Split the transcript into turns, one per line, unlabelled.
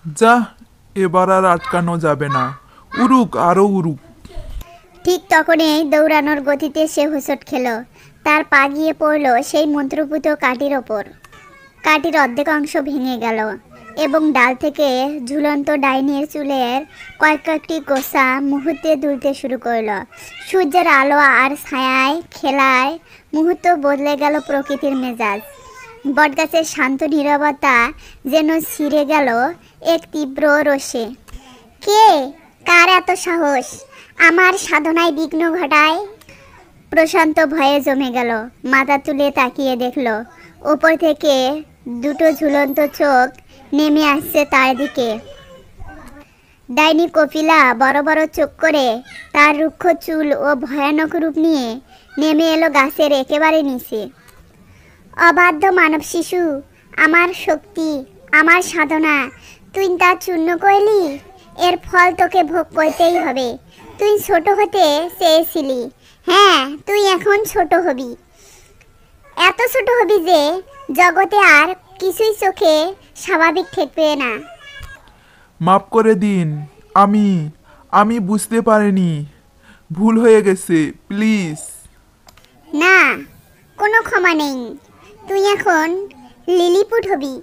যা, এবার আর আটকানো যাবে না, উড়ুক আরো উড়ুক।
ঠিক তখনই দৌড়ানোর গতিতে সে হোঁচট খেল। তার পা গিয়ে পড়ল সেই মন্ত্রপুত কাঠির ওপর। কাঠির অর্ধেক অংশ ভেঙে গেল এবং ডাল থেকে ঝুলন্ত ডাইনির চুলের কয়েকটি গোছা মুহূর্তে দুলতে শুরু করলো। সূর্যের আলো আর ছায়ায় খেলায় মুহূর্ত বদলে গেল প্রকৃতির মেজাজ। বটগাছের শান্ত নীরবতা যেন ছিঁড়ে গেল এক তীব্র রোষে। কে, কার এত সাহস আমার সাধনায় বিঘ্ন ঘটায়? প্রশান্ত ভয়ে জমে গেল। মাথা তুলে তাকিয়ে দেখল ওপর থেকে দুটো ঝুলন্ত চোখ নেমে আসছে তার দিকে। ডাইনি কপিলা বড় বড় চোখ করে তার রুক্ষ চুল ও ভয়ানক রূপ নিয়ে নেমে এলো গাছের একেবারে নিচে। অবাধ্য মানব শিশু, আমার শক্তি, আমার সাধনা তুই তা চূর্ণ করলি। এর ফল তোকে ভোগ করতেই হবে। তুই ছোট হতে চেয়েছিলি, হ্যাঁ তুই এখন ছোট হবি। এত ছোট হবি যে জগতে আর কিছুই চোখে স্বাভাবিক ঠেকবে না।
মাফ করে দিন, আমি বুঝতে পারিনি, ভুল হয়ে গেছে, প্লিজ।
না, কোনো ক্ষমা নেই। তুই এখন লিলিপুট হবি।